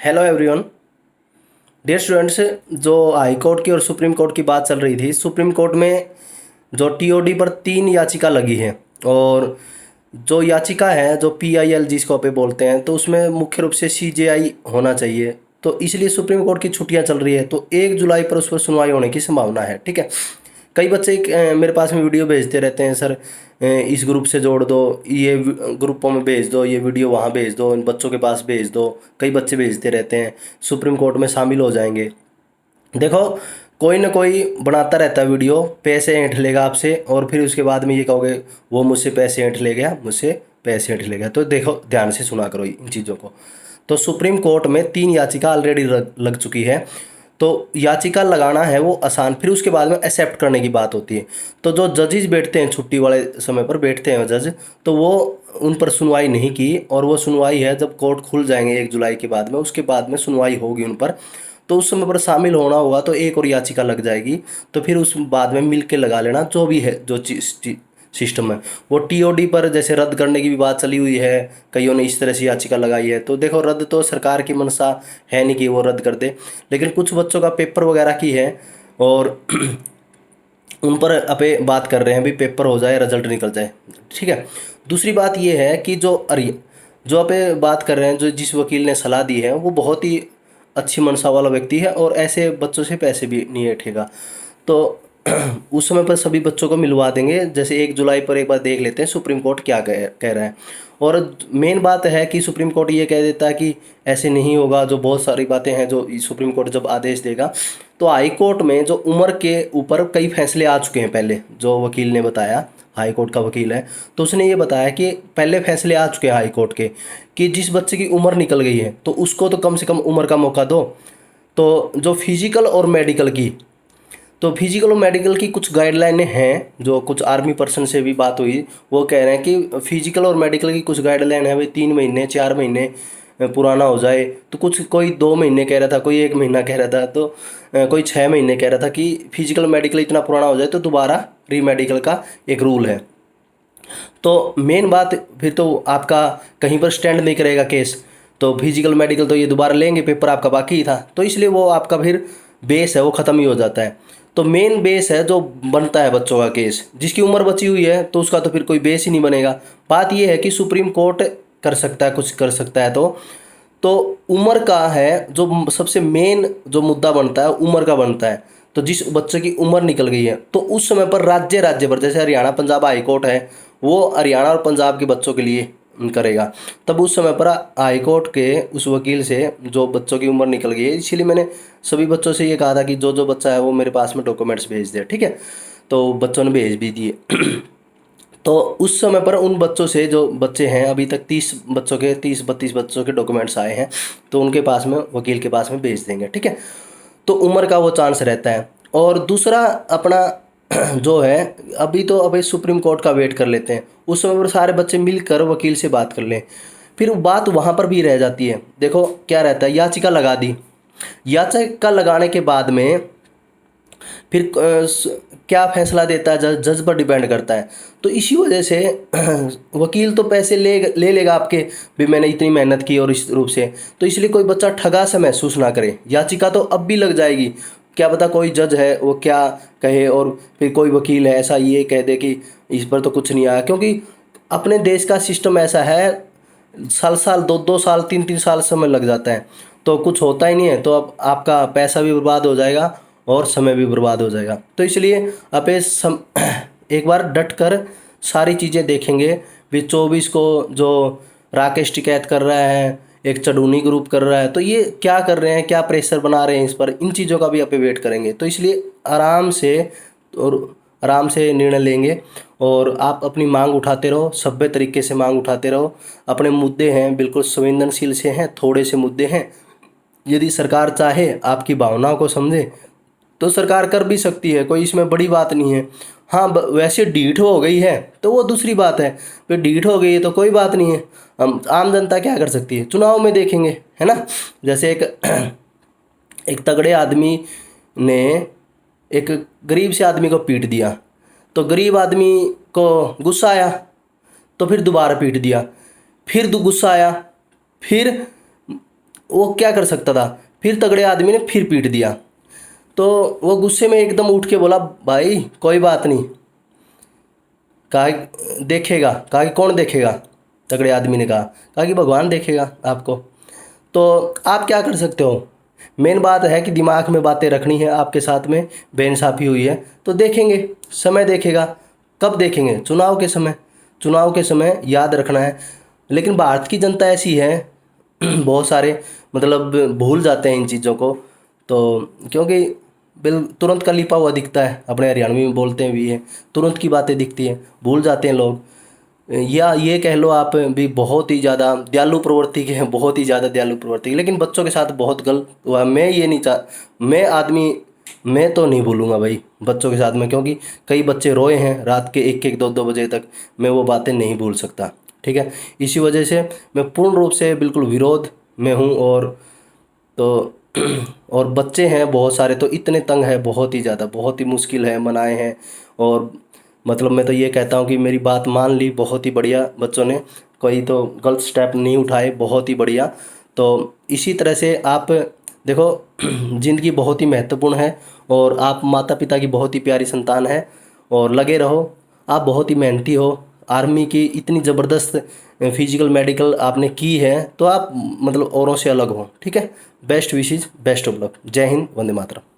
Hello everyone. Dear students, जो high court की और सुप्रीम कोर्ट की बात चल रही थी, सुप्रीम कोर्ट में जो टीओडी पर 3 याचिका लगी है। और जो याचिका है, जो पीआईएल जिसको पे बोलते हैं, तो उसमें मुख्य रूप से सीजेआई होना चाहिए। तो इसलिए सुप्रीम कोर्ट की छुट्टियां चल रही है, तो 1 जुलाई पर उस पर सुनवाई होने की संभावना है। ठीक है। कई बच्चे मेरे पास में वीडियो भेजते रहते हैं, सर इस ग्रुप से जोड़ दो, ये ग्रुपों में भेज दो, ये वीडियो वहाँ भेज दो, इन बच्चों के पास भेज दो। कई बच्चे भेजते रहते हैं, सुप्रीम कोर्ट में शामिल हो जाएंगे। देखो, कोई ना कोई बनाता रहता है वीडियो, पैसे ऐंठ लेगा आपसे, और फिर उसके बाद में ये कहोगे वो मुझसे पैसे ऐंठ ले गया, मुझसे पैसे ऐंठ ले गया। तो देखो, ध्यान से सुना करो इन चीज़ों को। तो सुप्रीम कोर्ट में 3 याचिका ऑलरेडी लग चुकी है। तो याचिका लगाना है वो आसान, फिर उसके बाद में एक्सेप्ट करने की बात होती है। तो जो जजेस बैठते हैं, छुट्टी वाले समय पर बैठते हैं जज, तो वो उन पर सुनवाई नहीं की, और वो सुनवाई है जब कोर्ट खुल जाएंगे 1 जुलाई के बाद में, उसके बाद में सुनवाई होगी उन पर। तो उस समय पर शामिल होना होगा, तो एक और याचिका लग जाएगी। तो फिर उस बाद में मिल के लगा लेना, जो भी है जो सिस्टम है। वो टीओडी पर जैसे रद्द करने की भी बात चली हुई है, कईयों ने इस तरह से याचिका लगाई है। तो देखो, रद्द तो सरकार की मंशा है नहीं कि वो रद्द कर दे, लेकिन कुछ बच्चों का पेपर वगैरह की है, और उन पर अपे बात कर रहे हैं भी, पेपर हो जाए, रिजल्ट निकल जाए। ठीक है। दूसरी बात ये है कि जो अपे बात कर रहे हैं, जो जिस वकील ने सलाह दी है, वो बहुत ही अच्छी मनसा वाला व्यक्ति है, और ऐसे बच्चों से पैसे भी नहीं उठेगा। तो उस समय पर सभी बच्चों को मिलवा देंगे। जैसे 1 जुलाई पर एक बार देख लेते हैं सुप्रीम कोर्ट क्या कह रहा है। और मेन बात है कि सुप्रीम कोर्ट ये कह देता है कि ऐसे नहीं होगा, जो बहुत सारी बातें हैं जो सुप्रीम कोर्ट जब आदेश देगा। तो हाई कोर्ट में जो उम्र के ऊपर कई फैसले आ चुके हैं पहले, जो वकील ने बताया, हाई कोर्ट का वकील है, तो उसने ये बताया कि पहले फैसले आ चुके हैं हाई कोर्ट के, कि जिस बच्चे की उम्र निकल गई है तो उसको तो कम से कम उम्र का मौका दो। तो जो फिजिकल और मेडिकल की, तो फिजिकल और मेडिकल की कुछ गाइडलाइनें हैं, जो कुछ आर्मी पर्सन से भी बात हुई, वो कह रहे हैं कि फिजिकल और मेडिकल की कुछ गाइडलाइन है भाई, 3 महीने 4 महीने पुराना हो जाए तो कुछ, कोई 2 महीने कह रहा था, कोई 1 महीना कह रहा था, तो कोई 6 महीने कह रहा था कि फिजिकल मेडिकल इतना पुराना हो जाए तो दोबारा री मेडिकल का एक रूल है। तो मेन बात, फिर तो आपका कहीं पर स्टैंड नहीं करेगा केस। तो फिजिकल मेडिकल तो ये दोबारा लेंगे, पेपर आपका बाकी ही था, तो इसलिए वो आपका फिर बेस है वो ख़त्म ही हो जाता है। तो मेन बेस है जो बनता है बच्चों का केस, जिसकी उम्र बची हुई है तो उसका तो फिर कोई बेस ही नहीं बनेगा। बात ये है कि सुप्रीम कोर्ट कर सकता है, कुछ कर सकता है। तो उम्र का है जो सबसे मेन जो मुद्दा बनता है, उम्र का बनता है। तो जिस बच्चे की उम्र निकल गई है, तो उस समय पर राज्य पर, जैसे हरियाणा पंजाब हाई कोर्ट है, वो हरियाणा और पंजाब के बच्चों के लिए करेगा। तब उस समय पर हाई कोर्ट के उस वकील से जो बच्चों की उम्र निकल गई है, इसीलिए मैंने सभी बच्चों से ये कहा था कि जो जो बच्चा है वो मेरे पास में डॉक्यूमेंट्स भेज दे। ठीक है। तो बच्चों ने भेज भी दिए। तो उस समय पर उन बच्चों से, जो बच्चे हैं अभी तक 30 32 बच्चों के डॉक्यूमेंट्स आए हैं, तो उनके पास में, वकील के पास में भेज देंगे। ठीक है। तो उम्र का वो चांस रहता है। और दूसरा अपना जो है, अभी सुप्रीम कोर्ट का वेट कर लेते हैं, उस समय पर सारे बच्चे मिलकर वकील से बात कर लें। फिर बात वहाँ पर भी रह जाती है। देखो क्या रहता है, याचिका लगा दी, याचिका लगाने के बाद में फिर क्या फैसला देता है जज, जज पर डिपेंड करता है। तो इसी वजह से वकील तो पैसे ले लेगा आपके, भी मैंने इतनी मेहनत की और इस रूप से, तो इसलिए कोई बच्चा ठगा सा महसूस ना करे। याचिका तो अब भी लग जाएगी, क्या पता कोई जज है वो क्या कहे, और फिर कोई वकील है ऐसा ये कह दे कि इस पर तो कुछ नहीं आया। क्योंकि अपने देश का सिस्टम ऐसा है, साल साल 2 2 साल 3 3 साल समय लग जाता है, तो कुछ होता ही नहीं है। तो अब आपका पैसा भी बर्बाद हो जाएगा और समय भी बर्बाद हो जाएगा। तो इसलिए आप एक बार डट कर सारी चीज़ें देखेंगे। भी 24 को जो राकेश टिकैत कर रहा है, एक चढ़ूनी ग्रुप कर रहा है, तो ये क्या कर रहे हैं, क्या प्रेशर बना रहे हैं इस पर, इन चीज़ों का भी आप वेट करेंगे। तो इसलिए आराम से, और आराम से निर्णय लेंगे, और आप अपनी मांग उठाते रहो, सभ्य तरीके से मांग उठाते रहो। अपने मुद्दे हैं बिल्कुल संवेदनशील से हैं, थोड़े से मुद्दे हैं। यदि सरकार चाहे आपकी भावनाओं को समझे तो सरकार कर भी सकती है, कोई इसमें बड़ी बात नहीं है। हाँ, वैसे ढीठ हो गई है तो वो दूसरी बात है, फिर ढीठ हो गई है तो कोई बात नहीं है। हम आम जनता क्या कर सकती है, चुनाव में देखेंगे, है ना। जैसे एक तगड़े आदमी ने एक गरीब से आदमी को पीट दिया, तो गरीब आदमी को गुस्सा आया, तो फिर दोबारा पीट दिया, फिर गुस्सा आया, फिर वो क्या कर सकता था, फिर तगड़े आदमी ने फिर पीट दिया। तो वो गुस्से में एकदम उठ के बोला, भाई कोई बात नहीं। कहा देखेगा, कहा कि कौन देखेगा, तगड़े आदमी ने कहा कि भगवान देखेगा आपको। तो आप क्या कर सकते हो, मेन बात है कि दिमाग में बातें रखनी है। आपके साथ में बेइंसाफ़ी हुई है तो देखेंगे, समय देखेगा। कब देखेंगे, चुनाव के समय, चुनाव के समय याद रखना है। लेकिन भारत की जनता ऐसी है बहुत सारे मतलब भूल जाते हैं इन चीज़ों को। तो क्योंकि तुरंत का लिपा हुआ दिखता है, अपने हरियाणवी में बोलते हैं भी है, तुरंत की बातें दिखती हैं, भूल जाते हैं लोग। या ये कह लो आप भी बहुत ही ज़्यादा दयालु प्रवृत्ति के हैं, बहुत ही ज़्यादा दयालु प्रवृत्ति के, लेकिन बच्चों के साथ बहुत गलत हुआ। मैं ये नहीं मैं तो नहीं भूलूंगा भाई बच्चों के साथ में, क्योंकि कई बच्चे रोए हैं रात के 1-1 2-2 बजे तक, मैं वो बातें नहीं भूल सकता। ठीक है, इसी वजह से मैं पूर्ण रूप से बिल्कुल विरोध में हूँ। और तो और बच्चे हैं बहुत सारे तो इतने तंग है, बहुत ही ज़्यादा, बहुत ही मुश्किल है, मनाए हैं। और मतलब मैं तो ये कहता हूँ कि मेरी बात मान ली, बहुत ही बढ़िया बच्चों ने, कोई तो गलत स्टेप नहीं उठाए, बहुत ही बढ़िया। तो इसी तरह से आप देखो ज़िंदगी बहुत ही महत्वपूर्ण है, और आप माता पिता की बहुत ही प्यारी संतान है, और लगे रहो। आप बहुत ही मेहनती हो, आर्मी की इतनी ज़बरदस्त फिजिकल मेडिकल आपने की है, तो आप मतलब औरों से अलग हो। ठीक है, best wishes, best of luck. जय हिंद, वंदे मातरम।